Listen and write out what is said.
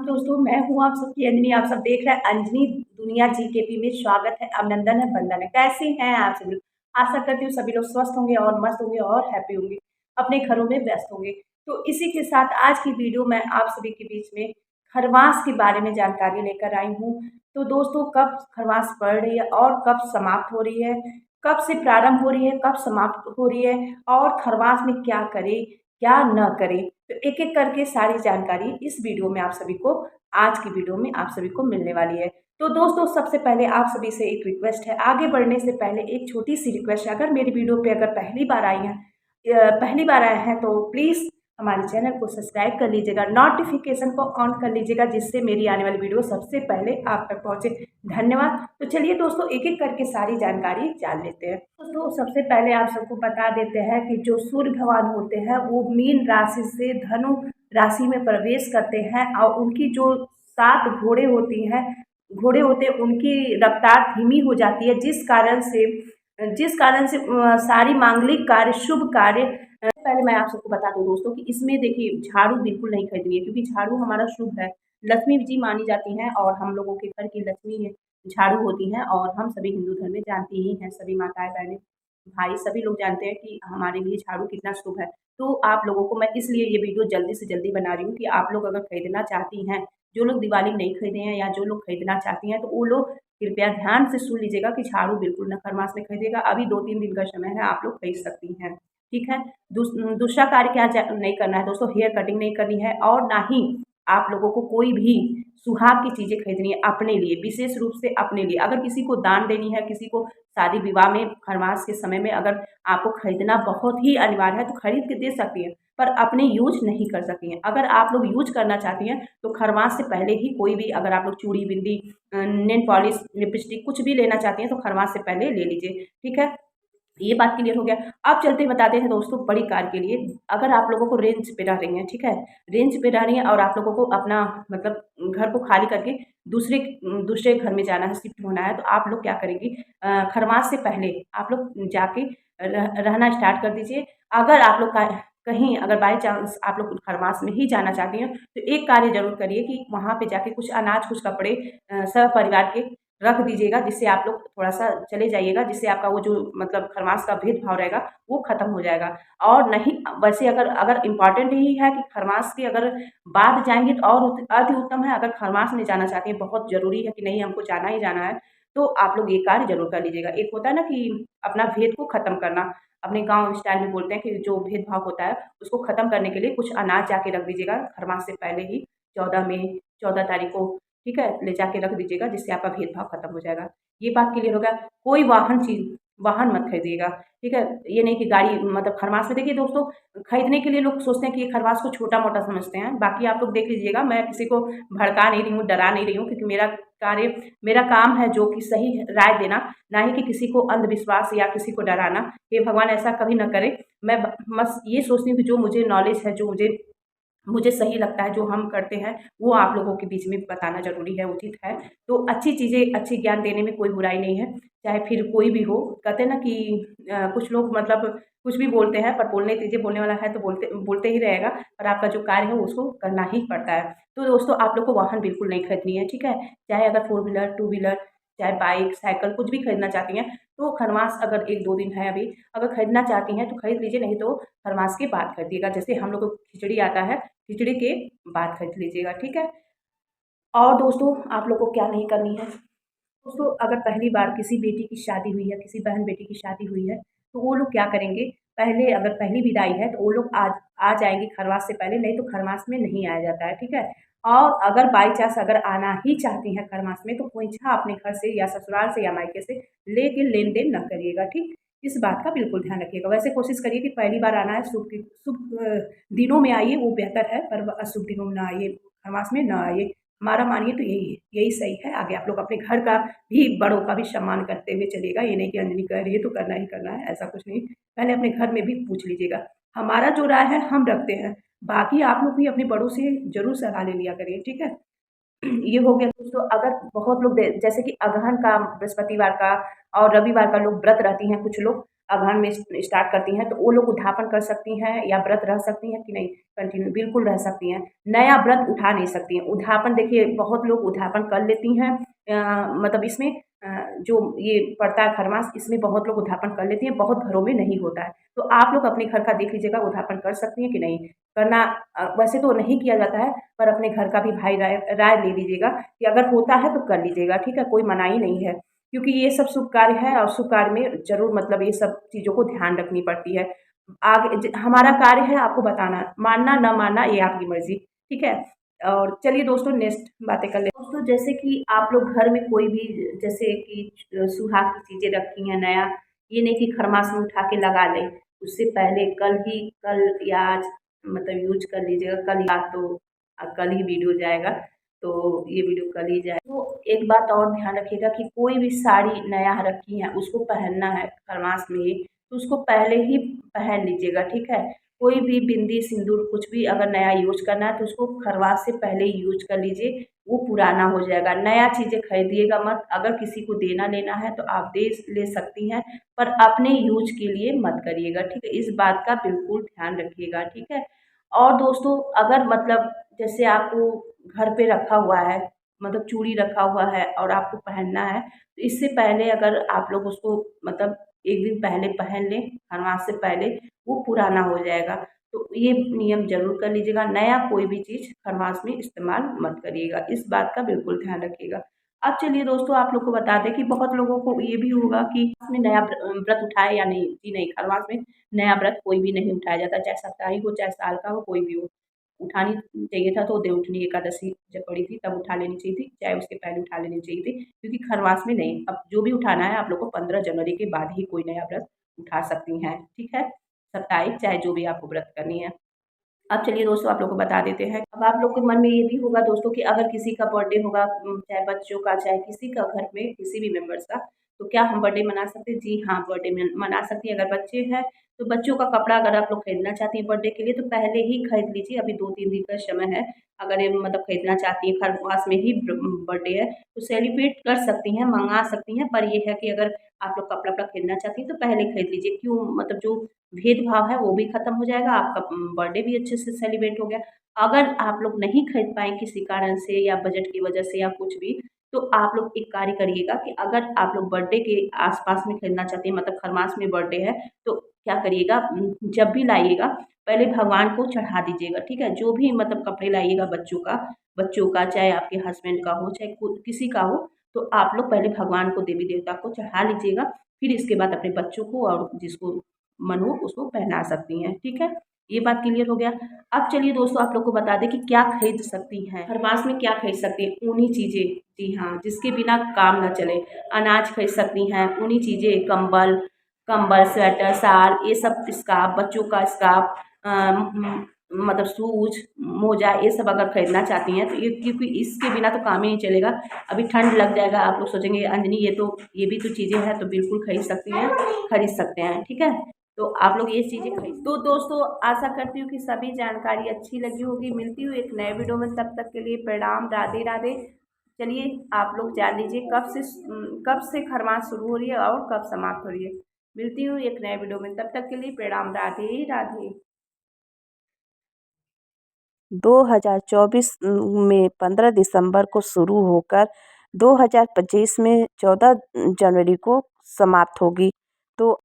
दोस्तों, मैं हूँ आप सबकी अंजनी। आप सब देख रहे हैं अंजनी दुनिया जीकेपी में। स्वागत है, अभिनंदन है, वंदन है। कैसे हैं आप सभी लोग? आशा करती हूँ सभी लोग स्वस्थ होंगे और मस्त होंगे और हैप्पी होंगे, अपने घरों में व्यस्त होंगे। तो इसी के साथ आज की वीडियो मैं आप सभी के बीच में खरमास के बारे में जानकारी लेकर आई हूँ। तो दोस्तों, कब खरमास पड़ रही है और कब समाप्त हो रही है, कब से प्रारंभ हो रही है, कब समाप्त हो रही है, और खरमास में क्या करें क्या न करें, तो एक एक करके सारी जानकारी इस वीडियो में आप सभी को, आज की वीडियो में आप सभी को मिलने वाली है। तो दोस्तों, सबसे पहले आप सभी से एक रिक्वेस्ट है, आगे बढ़ने से पहले एक छोटी सी रिक्वेस्ट है। अगर मेरी वीडियो पे अगर पहली बार आई हैं, पहली बार आए हैं, तो प्लीज़ हमारे चैनल को सब्सक्राइब कर लीजिएगा, नोटिफिकेशन को ऑन कर लीजिएगा, जिससे मेरी आने वाली वीडियो सबसे पहले आप तक पहुंचे। धन्यवाद। तो चलिए दोस्तों, एक एक करके सारी जानकारी जान लेते हैं। दोस्तों, सबसे पहले आप सबको बता देते हैं कि जो सूर्य भगवान होते हैं वो मीन राशि से धनु राशि में प्रवेश करते हैं, और उनकी जो 7 घोड़े होते हैं, उनकी रफ्तार धीमी हो जाती है, जिस कारण से सारी मांगलिक कार्य, शुभ कार्य। पहले मैं आप सबको बता दूं दोस्तों कि इसमें देखिए, झाड़ू बिल्कुल नहीं खरीदनी है, क्योंकि झाड़ू हमारा शुभ है, लक्ष्मी जी मानी जाती हैं, और हम लोगों के घर की लक्ष्मी है झाड़ू होती हैं। और हम सभी हिंदू धर्म में जानते ही हैं, सभी माताएं बहनें भाई सभी लोग जानते हैं कि हमारे लिए झाड़ू कितना शुभ है। तो आप लोगों को मैं इसलिए ये वीडियो जल्दी से जल्दी बना रही हूँ कि आप लोग अगर खरीदना चाहती हैं, जो लोग दिवाली नहीं खरीदे हैं या जो लोग खरीदना चाहती हैं, तो वो लोग कृपया ध्यान से सुन लीजिएगा कि झाड़ू बिल्कुल न खरमास में खरीदेगा। अभी 2-3 दिन का समय है, आप लोग खरीद सकती हैं। ठीक है। दूसरा कार्य क्या नहीं करना है दोस्तों, हेयर कटिंग नहीं करनी है, और ना ही आप लोगों को कोई भी सुहाग की चीज़ें खरीदनी है अपने लिए, विशेष रूप से अपने लिए। अगर किसी को दान देनी है, किसी को शादी विवाह में खरमास के समय में अगर आपको खरीदना बहुत ही अनिवार्य है, तो खरीद के दे सकती हैं, पर अपने यूज नहीं कर सकती हैं। अगर आप लोग यूज करना चाहती हैं, तो खरमास से पहले ही कोई भी, अगर आप लोग चूड़ी, बिंदी, नेल पॉलिश, लिपस्टिक कुछ भी लेना चाहती हैं, तो खरमास से पहले ले लीजिए। ठीक है। ये बात क्लियर हो गया। अब चलते ही बताते हैं दोस्तों, बड़ी कार के लिए अगर आप लोगों को रेंज पे रह रही हैं, ठीक है, रेंज पे रह रही हैं और आप लोगों को अपना मतलब घर को खाली करके दूसरे दूसरे घर में जाना है, शिफ्ट होना है, तो आप लोग क्या करेंगी, खरमास से पहले आप लोग जाके रहना स्टार्ट कर दीजिए। अगर आप लोग का कहीं अगर बाई चांस आप लोग खरमास में ही जाना चाहती हैं, तो एक कार्य ज़रूर करिए कि वहाँ पे जाके कुछ अनाज, कुछ कपड़े सब परिवार के रख दीजिएगा, जिससे आप लोग थोड़ा-सा चले जाइएगा, जिससे आपका वो जो मतलब खरमास का भेदभाव रहेगा, वो खत्म हो जाएगा। और नहीं, वैसे अगर अगर इम्पोर्टेंट ही है कि खरमास के अगर बाद जाएँगे तो और अति उत्तम है। अगर खरमास में जाना चाहती हैं, बहुत ज़रूरी है कि नहीं हमको जाना ही जाना है, तो आप लोग ये कार्य ज़रूर कर लीजिएगा। एक होता है ना कि अपना भेद को खत्म करना, अपने गाँव स्टाइल में बोलते हैं कि जो भेदभाव होता है, उसको खत्म करने के लिए कुछ अनाज जाके रख दीजिएगा खरमास से पहले ही, 14 में 14 तारीख को, ठीक है? ले जाके रख दीजिएगा, जिससे आपका भेदभाव खत्म हो जाएगा। ये बात क्लियर हो गया। कोई वाहन मत खरीदिएगा, ठीक है? ये नहीं कि गाड़ी मतलब खरमास में देखिए दोस्तों, खरीदने के लिए लोग सोचते हैं कि ये खरमास को छोटा-मोटा समझते हैं। बाकी आप लोग देख लीजिएगा, मैं किसी को भड़का नहीं रही हूँ, डरा नहीं रही हूँ, क्योंकि मेरा काम है जो कि सही राय देना, ना ही कि किसी को अंधविश्वास या किसी को डराना। हे भगवान, ऐसा कभी ना करें। मैं बस ये सोचती हूँ कि जो मुझे नॉलेज है, जो मुझे मुझे सही लगता है, जो हम करते हैं, वो आप लोगों के बीच में बताना ज़रूरी है, उचित है। तो अच्छी चीज़ें, अच्छी ज्ञान देने में कोई बुराई नहीं है, चाहे फिर कोई भी हो। कहते हैं ना कि कुछ लोग मतलब कुछ भी बोलते हैं, पर बोलने दीजिए, बोलने वाला है तो बोलते बोलते ही रहेगा, पर आपका जो कार्य है उसको करना ही पड़ता है। तो दोस्तों, आप लोग को वाहन बिल्कुल नहीं खरीदनी है, ठीक है? चाहे अगर 4 व्हीलर, 2 व्हीलर, चाहे बाइक, साइकिल कुछ भी खरीदना चाहती हैं, तो खरमास अगर 1-2 दिन है अभी, अगर खरीदना चाहती हैं तो खरीद लीजिए, नहीं तो खरमास के बाद खरीदिएगा। जैसे हम लोग को खिचड़ी आता है, खिचड़ी के बाद खरीद लीजिएगा, ठीक है? और दोस्तों, आप लोग को क्या नहीं करनी है, दोस्तों, अगर पहली बार किसी बेटी की शादी हुई है, किसी बहन-बेटी की शादी हुई है, तो वो लोग क्या करेंगे, पहले अगर पहली विदाई है, तो वो लोग आज आ जाएँगे खरमास से पहले, नहीं तो खरमास में नहीं आया जाता है, ठीक है? और अगर बाई चांस अगर आना ही चाहती हैं खरमास में, तो खोइंछा अपने घर से या ससुराल से या मायके से लेके लेन-देन ना करिएगा, ठीक? इस बात का बिल्कुल ध्यान रखिएगा। वैसे कोशिश करिए कि पहली बार आना है, शुभ दिनों में आइए, वो बेहतर है, पर अशुभ दिनों में ना आइए, खरमास में ना आइए। हमारा मानिए तो यही है, यही सही है। आगे आप लोग अपने घर का भी, बड़ों का भी सम्मान करते हुए चलिएगा। ये नहीं कि अंजलि कह रही है तो करना ही करना है, ऐसा कुछ नहीं। पहले अपने घर में भी पूछ लीजिएगा। हमारा जो राय है हम रखते हैं, बाकी आप लोग भी अपने बड़ों से ज़रूर सलाह ले लिया करिए, ठीक है? ये हो गया दोस्तों। अगर बहुत लोग जैसे कि अगहन का, बृहस्पतिवार का और रविवार का लोग व्रत रहती हैं कुछ लोग, अगहन में स्टार्ट करती हैं तो वो लोग उद्यापन कर सकती हैं या व्रत रह सकती हैं कि नहीं कंटिन्यू बिल्कुल रह सकती हैं। नया व्रत उठा नहीं सकती हैं। उद्यापन देखिए बहुत लोग उद्यापन कर लेती हैं मतलब इसमें जो ये पड़ता है खरमास इसमें बहुत लोग उद्यापन कर लेती हैं, बहुत घरों में नहीं होता है। तो आप लोग अपने घर का देख लीजिएगा उद्यापन कर सकती हैं कि नहीं करना वैसे तो नहीं किया जाता है पर अपने घर का भी भाई राय राय ले लीजिएगा कि अगर होता है तो कर लीजिएगा, ठीक है? कोई मनाही नहीं है क्योंकि ये सब शुभ कार्य है और शुभ कार्य में ज़रूर मतलब ये सब चीज़ों को ध्यान रखनी पड़ती है। आगे हमारा कार्य है आपको बताना, मानना ना मानना ये आपकी मर्ज़ी, ठीक है? और चलिए दोस्तों नेक्स्ट बातें कर लेते हैं। दोस्तों जैसे कि आप लोग घर में कोई भी जैसे कि सुहाग की चीज़ें रखी हैं नया, ये नहीं कि खरमास में उठा के लगा लें, उससे पहले कल या आज मतलब यूज़ कर लीजिएगा, कल या तो कल ही वीडियो जाएगा, तो ये वीडियो कल ही जाए। तो एक बात और ध्यान रखिएगा कि कोई भी साड़ी नया रखी है, उसको पहनना है खरमास में ही, तो उसको पहले ही पहन लीजिएगा, ठीक है? कोई भी बिंदी, सिंदूर कुछ भी अगर नया यूज़ करना है तो उसको खरवास से पहले ही यूज़ कर लीजिए, वो पुराना हो जाएगा। नया चीज़ें खरीदिएगा मत, अगर किसी को देना लेना है तो आप दे ले सकती हैं, पर अपने यूज़ के लिए मत करिएगा, ठीक है? इस बात का बिल्कुल ध्यान रखिएगा, ठीक है? और दोस्तों अगर मतलब जैसे आपको घर पे रखा हुआ है, मतलब चूड़ी रखा हुआ है और आपको पहनना है, तो इससे पहले अगर आप लोग उसको मतलब 1 दिन पहले पहन लें, खरमास से पहले, वो पुराना हो जाएगा। तो ये नियम ज़रूर कर लीजिएगा, नया कोई भी चीज़ खरमास में इस्तेमाल मत करिएगा, इस बात का बिल्कुल ध्यान रखिएगा। अब चलिए दोस्तों आप लोग को बता दें कि बहुत लोगों को ये भी होगा कि इसमें नया व्रत उठाए या नहीं? जी नहीं, खरमास में नया व्रत कोई भी नहीं उठाया जाता, चाहे साप्ताहिक हो, चाहे साल का हो, कोई भी हो। उठानी चाहिए था तो देवउठनी एकादशी जब पड़ी थी तब उठा लेनी चाहिए थी, चाहे उसके पहले उठा लेनी चाहिए थी क्योंकि खरमास में नहीं। अब जो भी उठाना है आप लोग को 15 जनवरी के बाद ही कोई नया व्रत उठा सकती हैं, ठीक है? साप्ताहिक चाहे जो भी आपको व्रत करनी है। अब चलिए दोस्तों आप लोग को बता देते हैं। अब आप लोग के मन में ये भी होगा दोस्तों कि अगर किसी का बर्थडे होगा चाहे बच्चों का, चाहे किसी का घर में किसी भी मेंबर्स का, तो क्या हम बर्थडे मना सकते हैं? जी हाँ, बर्थडे में मना सकती हैं। अगर बच्चे हैं, तो बच्चों का कपड़ा अगर आप लोग खरीदना चाहती हैं बर्थडे के लिए, तो पहले ही खरीद लीजिए। अभी 2-3 दिन का समय है। अगर ये मतलब खरीदना चाहती हैं, खरपास में ही बर्थडे है, तो सेलिब्रेट कर सकती हैं, मँगा सकती हैं। पर ये है कि अगर आप लोग कपड़ा-वपड़ा खरीदना चाहती हैं, तो पहले खरीद लीजिए। क्यों? मतलब जो भेदभाव है वो भी खत्म हो जाएगा, आपका बर्थडे भी अच्छे से सेलिब्रेट हो गया। अगर आप लोग नहीं खरीद पाएँ किसी कारण से या बजट की वजह से या कुछ भी, तो आप लोग एक कार्य करिएगा कि अगर आप लोग बर्थडे के आस-पास में खरीदना चाहते हैं मतलब खरमास में बर्थडे है, तो क्या करिएगा जब भी लाइएगा पहले भगवान को चढ़ा दीजिएगा, ठीक है? जो भी मतलब कपड़े लाइएगा बच्चों का चाहे आपके हस्बैंड का हो, चाहे किसी का हो, तो आप लोग पहले भगवान को देवी-देवता को चढ़ा लीजिएगा, फिर इसके बाद अपने बच्चों को और जिसको मन हो उसको पहना सकती हैं, ठीक है? ये बात क्लियर हो गया। अब चलिए दोस्तों आप लोग को बता दें कि क्या खरीद सकती हैं, खरमास में क्या खरीद सकती हैं? ऊनी चीज़ें, जी हाँ, जिसके बिना काम ना चले। अनाज खरीद सकती हैं, ऊनी चीज़ें, कंबल, स्वेटर, शाल ये सब स्कार्फ, बच्चों का स्कार्फ मतलब शूज़, मोजा ये सब अगर खरीदना चाहती हैं तो ये क्योंकि इसके बिना तो काम ही नहीं चलेगा। अभी ठंड लग जाएगा, आप लोग सोचेंगे अंजनी ये भी तो चीज़ें हैं तो बिल्कुल खरीद सकती हैं, खरीद सकते हैं, ठीक है? तो आप लोग ये चीज़ें खरीद तो दोस्तों आशा करती हूँ कि सभी जानकारी अच्छी लगी होगी। मिलती हूँ एक नए वीडियो में, तब तक के लिए प्रणाम, राधे-राधे। चलिए आप लोग जान लीजिए कब से खरमास शुरू हो रही है और कब समाप्त हो रही है। मिलती हूँ एक नए वीडियो में, तब तक के लिए प्रणाम, राधे-राधे। 2024 में 15 दिसंबर को शुरू होकर 2025 में 14 जनवरी को समाप्त होगी। तो